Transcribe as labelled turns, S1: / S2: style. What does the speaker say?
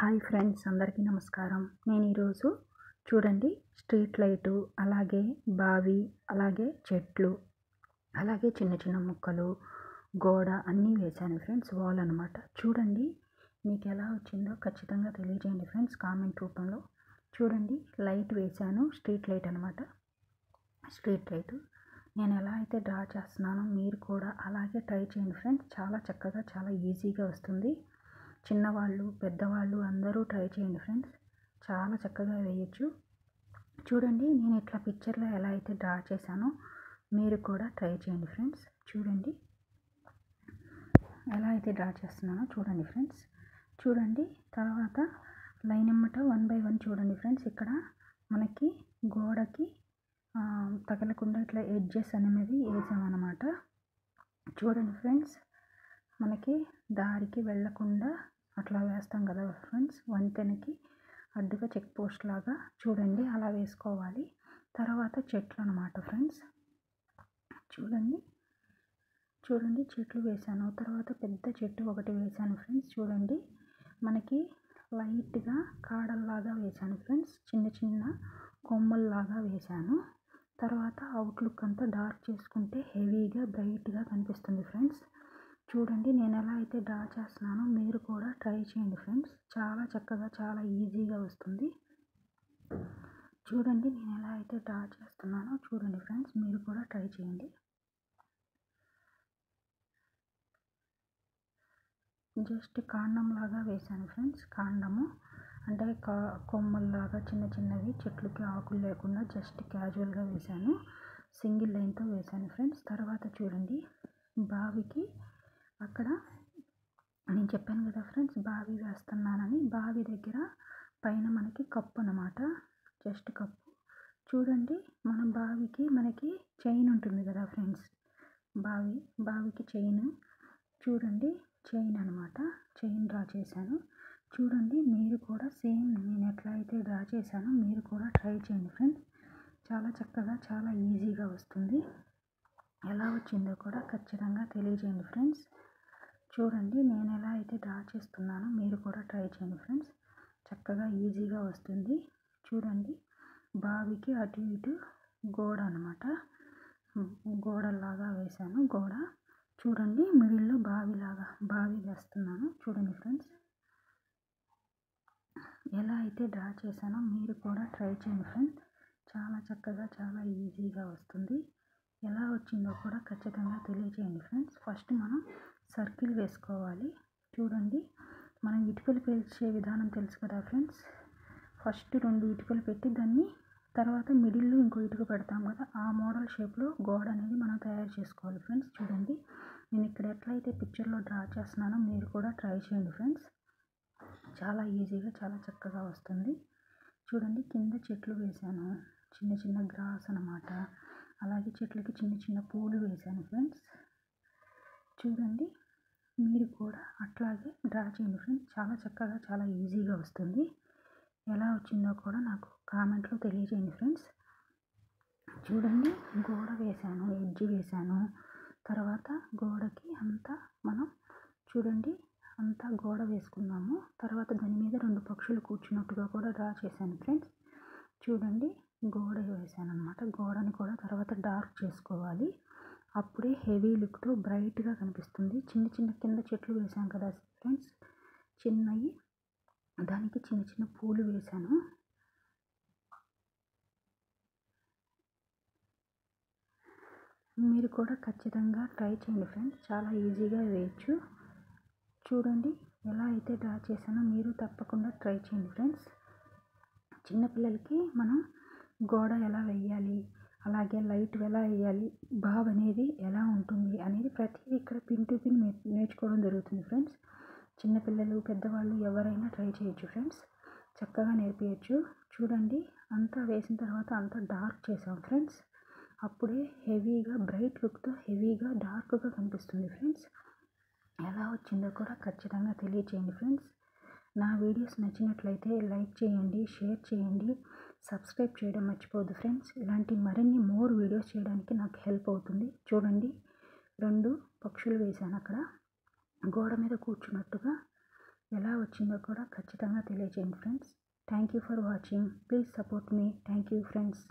S1: Hi friends, అందరికీ నమస్కారం. నేను ఈరోజు చూడండి స్ట్రీట్ లైటు, అలాగే బావి, అలాగే చెట్లు, అలాగే చిన్న చిన్న మొక్కలు, గోడ అన్నీ వేశాను ఫ్రెండ్స్. వాల్ అనమాట. చూడండి మీకు ఎలా వచ్చిందో ఖచ్చితంగా తెలియజేయండి ఫ్రెండ్స్ కామెంట్ రూపంలో. చూడండి లైట్ వేశాను, స్ట్రీట్ లైట్ అనమాట. స్ట్రీట్ లైటు నేను ఎలా అయితే డ్రా చేస్తున్నానో మీరు కూడా అలాగే ట్రై చేయండి ఫ్రెండ్స్. చాలా చక్కగా, చాలా ఈజీగా వస్తుంది. చిన్నవాళ్ళు, పెద్దవాళ్ళు అందరూ ట్రై చేయండి ఫ్రెండ్స్. చాలా చక్కగా వేయచ్చు. చూడండి నేను ఇట్లా పిక్చర్లో ఎలా అయితే డ్రా చేశానో మీరు కూడా ట్రై చేయండి ఫ్రెండ్స్. చూడండి ఎలా అయితే డ్రా చేస్తున్నానో చూడండి ఫ్రెండ్స్. చూడండి తర్వాత లైన్ ఎమ్మట 1 by 1 చూడండి ఫ్రెండ్స్. ఇక్కడ మనకి గోడకి తగలకుండా ఇట్లా ఎడ్జెస్ అనేవి వేసామన్నమాట. చూడండి ఫ్రెండ్స్, మనకి దారికి వెళ్ళకుండా అట్లా వేస్తాం కదా ఫ్రెండ్స్, వంతెనకి అడ్డుగా చెక్ పోస్ట్ లాగా చూడండి అలా వేసుకోవాలి. తర్వాత చెట్లు అనమాట ఫ్రెండ్స్. చూడండి చెట్లు వేసాను. తర్వాత పెద్ద చెట్టు ఒకటి వేసాను ఫ్రెండ్స్. చూడండి మనకి లైట్గా కాడల్లాగా వేసాను ఫ్రెండ్స్. చిన్న చిన్న కొమ్మల్లాగా వేసాను. తర్వాత అవుట్లుక్ అంతా డార్క్ చేసుకుంటే హెవీగా, బ్రైట్గా కనిపిస్తుంది ఫ్రెండ్స్. చూడండి నేను ఎలా అయితే డ్రా చేస్తున్నానో మీరు కూడా ట్రై చేయండి ఫ్రెండ్స్. చాలా చక్కగా, చాలా ఈజీగా వస్తుంది. చూడండి నేను ఎలా అయితే డ్రా చేస్తున్నానో చూడండి ఫ్రెండ్స్, మీరు కూడా ట్రై చేయండి. జస్ట్ కాండంలాగా వేసాను ఫ్రెండ్స్. కాండము అంటే కొమ్మల్లాగా చిన్న చిన్నవి, చెట్లకి ఆకులు లేకుండా జస్ట్ క్యాజువల్గా వేసాను. సింగిల్ లైన్తో వేసాను ఫ్రెండ్స్. తర్వాత చూడండి బావికి అక్కడ నేను చెప్పాను కదా ఫ్రెండ్స్ బావి వేస్తున్నానని. బావి దగ్గర పైన మనకి కప్పు అన్నమాట, జస్ట్ కప్పు. చూడండి మన బావికి మనకి చైన్ ఉంటుంది కదా ఫ్రెండ్స్, బావికి చైన్. చూడండి చైన్ అనమాట, చైన్ డ్రా చేశాను. చూడండి మీరు కూడా సేమ్ నేను ఎట్లా అయితే డ్రా చేశానో మీరు కూడా ట్రై చేయండి ఫ్రెండ్స్. చాలా చక్కగా, చాలా ఈజీగా వస్తుంది. ఎలా వచ్చిందో కూడా ఖచ్చితంగా తెలియజేయండి ఫ్రెండ్స్. చూడండి నేను ఎలా అయితే డ్రా చేస్తున్నానో మీరు కూడా ట్రై చేయండి ఫ్రెండ్స్. చక్కగా ఈజీగా వస్తుంది. చూడండి బావికి అటు ఇటు గోడ అనమాట, గోడలాగా వేశాను. గోడ చూడండి మిడిల్లో బావి వేస్తున్నాను. చూడండి ఫ్రెండ్స్ ఎలా అయితే డ్రా చేశానో మీరు కూడా ట్రై చేయండి ఫ్రెండ్స్. చాలా చక్కగా, చాలా ఈజీగా వస్తుంది. ఎలా వచ్చిందో కూడా ఖచ్చితంగా తెలియజేయండి ఫ్రెండ్స్. ఫస్ట్ మనం సర్కిల్ వేసుకోవాలి. చూడండి మనం ఇటుకలు పేల్చే విధానం తెలుసు కదా ఫ్రెండ్స్. ఫస్ట్ 2 ఇటుకలు పెట్టి దాన్ని తర్వాత మిడిల్లో ఇంకో ఇటుక పెడతాం కదా, ఆ మోడల్ షేప్లో గోడ అనేది మనం తయారు చేసుకోవాలి ఫ్రెండ్స్. చూడండి నేను ఇక్కడ ఎట్లయితే పిక్చర్లో డ్రా చేస్తున్నానో మీరు కూడా ట్రై చేయండి ఫ్రెండ్స్. చాలా ఈజీగా, చాలా చక్కగా వస్తుంది. చూడండి కింద చెట్లు వేశాను, చిన్న చిన్న గ్రాస్ అన్నమాట. అలాగే చెట్లకి చిన్న చిన్న పూలు వేశాను ఫ్రెండ్స్. చూడండి మీరు కూడా అట్లాగే డ్రా చేయండి ఫ్రెండ్స్. చాలా చక్కగా, చాలా ఈజీగా వస్తుంది. ఎలా వచ్చిందో కూడా నాకు కామెంట్లో తెలియజేయండి ఫ్రెండ్స్. చూడండి గోడ వేశాను, ఎడ్జ్ వేశాను. తర్వాత గోడకి అంతా మనం చూడండి అంతా గోడ వేసుకున్నాము. తర్వాత దాని మీద 2 పక్షులు కూర్చున్నట్టుగా కూడా డ్రా చేశాను ఫ్రెండ్స్. చూడండి గోడ వేసాను అనమాట. గోడని కూడా తర్వాత డార్క్ చేసుకోవాలి, అప్పుడే హెవీ లుక్తో బ్రైట్గా కనిపిస్తుంది. చిన్న చిన్న కింద చెట్లు వేసాను కదా ఫ్రెండ్స్, చిన్నవి, దానికి చిన్న చిన్న పూలు వేశాను. మీరు కూడా ఖచ్చితంగా ట్రై చేయండి ఫ్రెండ్స్. చాలా ఈజీగా వేయచ్చు. చూడండి ఎలా అయితే డ్రా చేశానో మీరు తప్పకుండా ట్రై చేయండి ఫ్రెండ్స్. చిన్నపిల్లలకి మనం గోడ ఎలా వేయాలి, అలాగే లైట్ ఎలా వేయాలి, బాబ్ అనేది ఎలా ఉంటుంది అనేది ప్రతిదీ ఇక్కడ పిన్ టు పిన్ నేర్చుకోవడం జరుగుతుంది ఫ్రెండ్స్. చిన్నపిల్లలు, పెద్దవాళ్ళు ఎవరైనా ట్రై చేయొచ్చు ఫ్రెండ్స్. చక్కగా నేర్పించచ్చు. చూడండి అంతా వేసిన తర్వాత అంతా డార్క్ చేసాం ఫ్రెండ్స్. అప్పుడే హెవీగా, బ్రైట్ లుక్తో హెవీగా, డార్క్గా కనిపిస్తుంది ఫ్రెండ్స్. ఎలా వచ్చిందో కూడా ఖచ్చితంగా తెలియచేయండి ఫ్రెండ్స్. నా వీడియోస్ నచ్చినట్లయితే లైక్ చేయండి, షేర్ చేయండి, సబ్స్క్రైబ్ చేయడం మర్చిపోవద్దు ఫ్రెండ్స్. ఇలాంటి మరిన్ని మోర్ వీడియోస్ చేయడానికి నాకు హెల్ప్ అవుతుంది. చూడండి 2 పక్షులు వేశాను అక్కడ గోడ మీద కూర్చున్నట్టుగా. ఎలా వచ్చిందో కూడా ఖచ్చితంగా తెలియజేయండి friends. Thank you for watching. Please support me. Thank you friends.